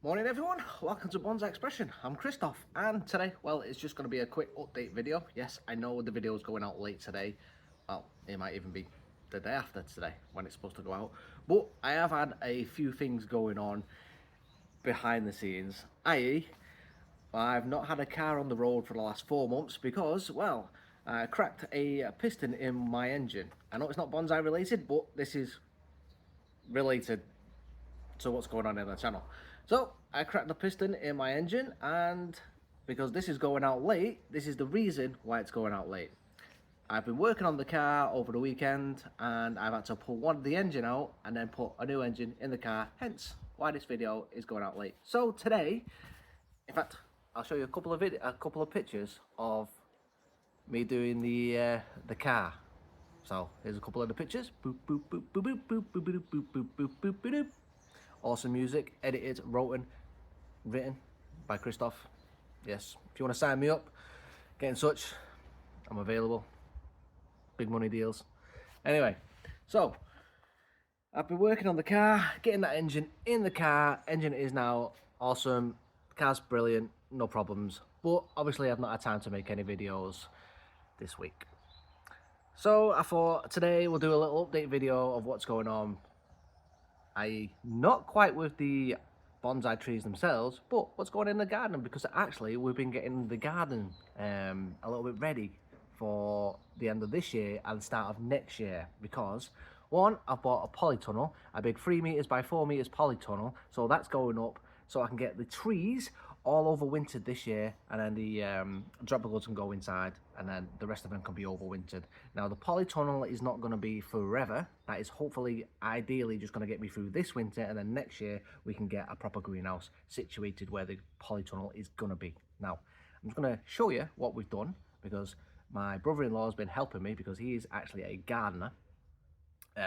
Morning everyone, welcome to Bonsai Expression. I'm Christoph and today, well, it's just going to be a quick update video. Yes, I know the video is going out late today. Well, it might even be the day after today when it's supposed to go out. But I have had a few things going on behind the scenes, i.e. I've not had a car on the road for the last 4 months because, well, I cracked a piston in my engine. I know it's not bonsai related, but this is related to what's going on in the channel. So I cracked the piston in my engine, and because this is going out late, this is the reason why it's going out late. I've been working on the car over the weekend and I've had to pull the engine out and then put a new engine in the car, hence why this video is going out late. So today, in fact, I'll show you a couple of pictures of me doing the car. So here's a couple of the pictures. Boop boop boop boop boop boop boop boop boop boop boop boop boop boop. Awesome music, edited, written by Christoph. Yes, if you want to sign me up, get in touch. I'm available. Big money deals. Anyway, so I've been working on the car, getting that engine in the car. Engine is now awesome. The car's brilliant, no problems. But obviously I've not had time to make any videos this week. So I thought today we'll do a little update video of what's going on. Not quite with the bonsai trees themselves, but what's going on in the garden, because actually we've been getting the garden a little bit ready for the end of this year and start of next year. Because one, I've bought a polytunnel, a big 3 meters by 4 meters polytunnel, so that's going up so I can get the trees all overwintered this year, and then the dropper can go inside, and then the rest of them can be overwintered. Now the polytunnel is not going to be forever. That is hopefully, ideally, just going to get me through this winter, and then next year we can get a proper greenhouse situated where the polytunnel is going to be. Now I'm just going to show you what we've done, because my brother-in-law has been helping me because he is actually a gardener,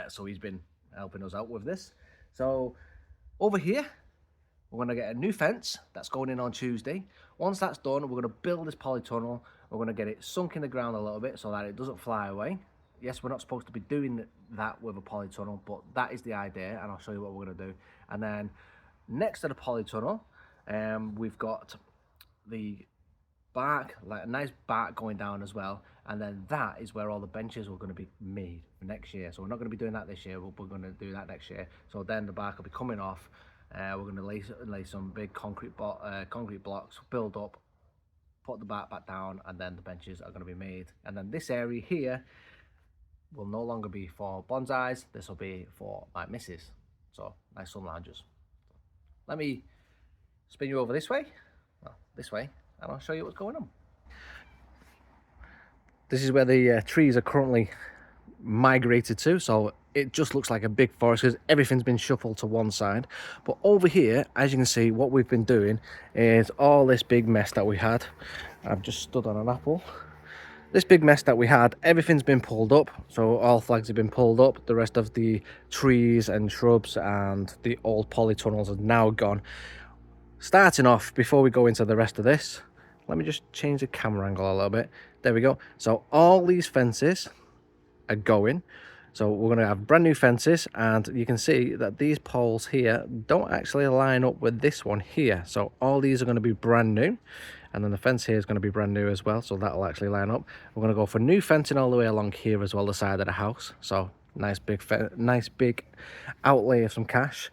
so he's been helping us out with this. So over here we're going to get a new fence that's going in on Tuesday. Once that's done, we're going to build this polytunnel. We're going to get it sunk in the ground a little bit so that it doesn't fly away. Yes, we're not supposed to be doing that with a polytunnel, but that is the idea, and I'll show you what we're going to do. And then next to the polytunnel, we've got the bark, like a nice bark going down as well, and then that is where all the benches are going to be made for next year. So we're not going to be doing that this year, but we're going to do that next year. So then the bark will be coming off. We're going to lay some big concrete blocks, build up, put the bark back down, and then the benches are going to be made. And then this area here will no longer be for bonsais. This will be for my missus. So nice sun lounges. Let me spin you over this way, and I'll show you what's going on. This is where the trees are currently migrated to, so it just looks like a big forest because everything's been shuffled to one side. But over here, as you can see, what we've been doing is all this big mess that we had. I've just stood on an apple. This big mess that we had, everything's been pulled up, so all flags have been pulled up. The rest of the trees and shrubs and the old polytunnels are now gone. Starting off, before we go into the rest of this, let me just change the camera angle a little bit. There we go. So all these fences are going. So we're going to have brand new fences, and you can see that these poles here don't actually line up with this one here. So all these are going to be brand new, and then the fence here is going to be brand new as well, so that'll actually line up. We're going to go for new fencing all the way along here as well, the side of the house. So nice big outlay of some cash.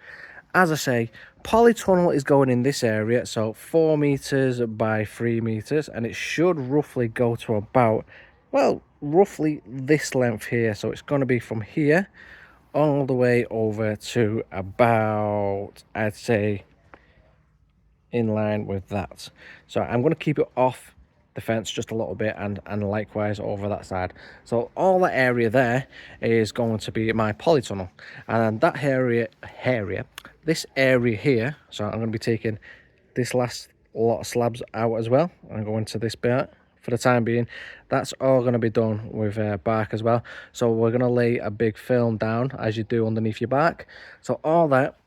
As I say, polytunnel is going in this area, so 4 meters by 3 meters, and it should roughly go to about, well, roughly this length here. So it's going to be from here all the way over to about, I'd say, in line with that. So I'm going to keep it off the fence just a little bit, and likewise over that side. So all that area there is going to be my polytunnel, and that this area here, so I'm going to be taking this last lot of slabs out as well and going to this bit. For the time being, that's all going to be done with bark as well. So we're going to lay a big film down, as you do underneath your bark. So all that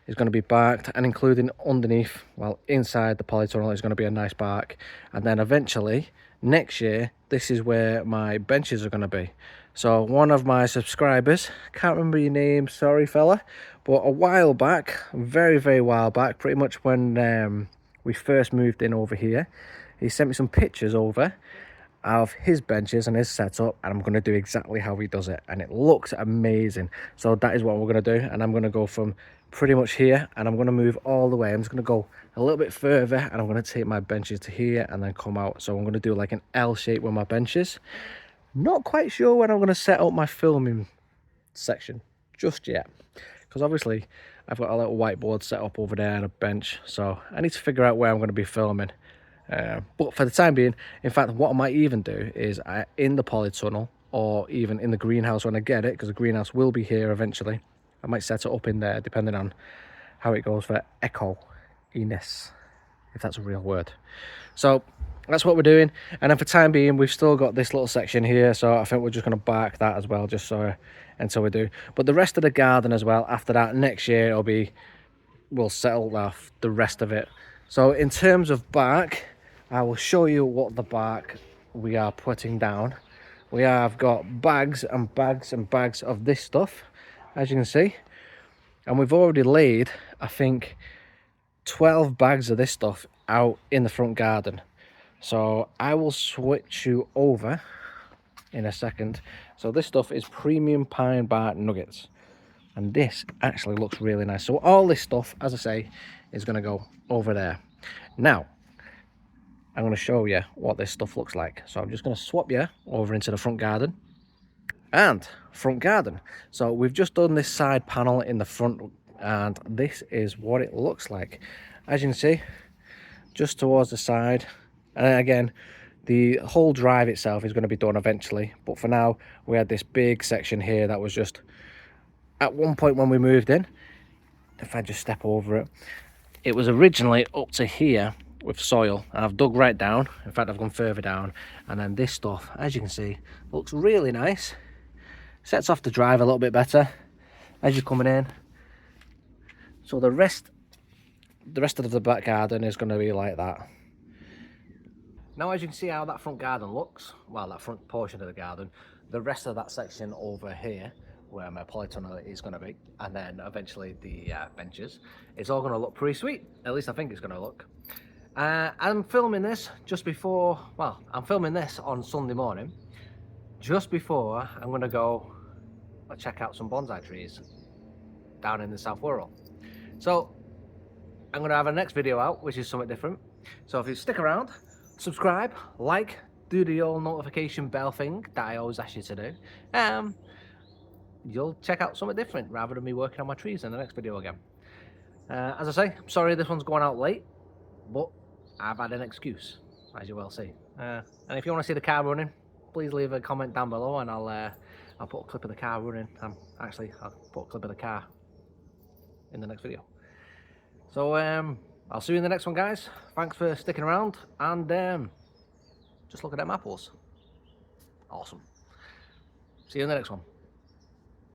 is going to be barked, and including underneath, well, inside the polytunnel is going to be a nice bark. And then eventually next year, this is where my benches are going to be. So one of my subscribers, can't remember your name, sorry fella, But a while back, very while back, pretty much when we first moved in over here, he sent me some pictures over of his benches and his setup, and I'm going to do exactly how he does it, and it looks amazing. So that is what we're going to do, and I'm going to go from pretty much here, and I'm going to move all the way. I'm just going to go a little bit further, and I'm going to take my benches to here and then come out. So I'm going to do like an L shape with my benches. Not quite sure when I'm going to set up my filming section just yet, because obviously I've got a little whiteboard set up over there and a bench, so I need to figure out where I'm going to be filming. But for the time being, in fact, what I might even do is in the polytunnel, or even in the greenhouse when I get it, because the greenhouse will be here eventually, I might set it up in there depending on how it goes for echo-iness, if that's a real word. So that's what we're doing. And then for time being, we've still got this little section here, so I think we're just going to bark that as well, just so until we do. But the rest of the garden as well, after that, next year we'll settle off the rest of it. So in terms of bark, I will show you what the bark we are putting down. We have got bags and bags and bags of this stuff, as you can see, and we've already laid, I think, 12 bags of this stuff out in the front garden. So I will switch you over in a second. So this stuff is premium pine bark nuggets, and this actually looks really nice. So all this stuff, as I say, is going to go over there. Now I'm going to show you what this stuff looks like. So I'm just going to swap you over into the front garden. And front garden, so we've just done this side panel in the front, and this is what it looks like. As you can see, just towards the side. And again, the whole drive itself is going to be done eventually, but for now we had this big section here that was just, at one point when we moved in, if I just step over it, it was originally up to here with soil, and I've dug right down. In fact, I've gone further down, and then this stuff, as you can see, looks really nice. Sets off the drive a little bit better as you're coming in. So the rest of the back garden is going to be like that. Now, as you can see how that front garden looks, well, that front portion of the garden, the rest of that section over here, where my polytunnel is going to be, and then eventually the benches, it's all going to look pretty sweet. At least I think it's going to look. I'm filming this just before, well, I'm filming this on Sunday morning, just before I'm going to go check out some bonsai trees down in the South Wirral. So I'm going to have a next video out, which is something different. So if you stick around, subscribe, like, do the old notification bell thing that I always ask you to do. You'll check out something different rather than me working on my trees in the next video again. As I say, I'm sorry this one's going out late, but I've had an excuse, as you will see. And if you want to see the car running, please leave a comment down below, and I'll put a clip of the car running. I'll put a clip of the car in the next video. So I'll see you in the next one, guys. Thanks for sticking around, and just look at them apples. Awesome. See you in the next one.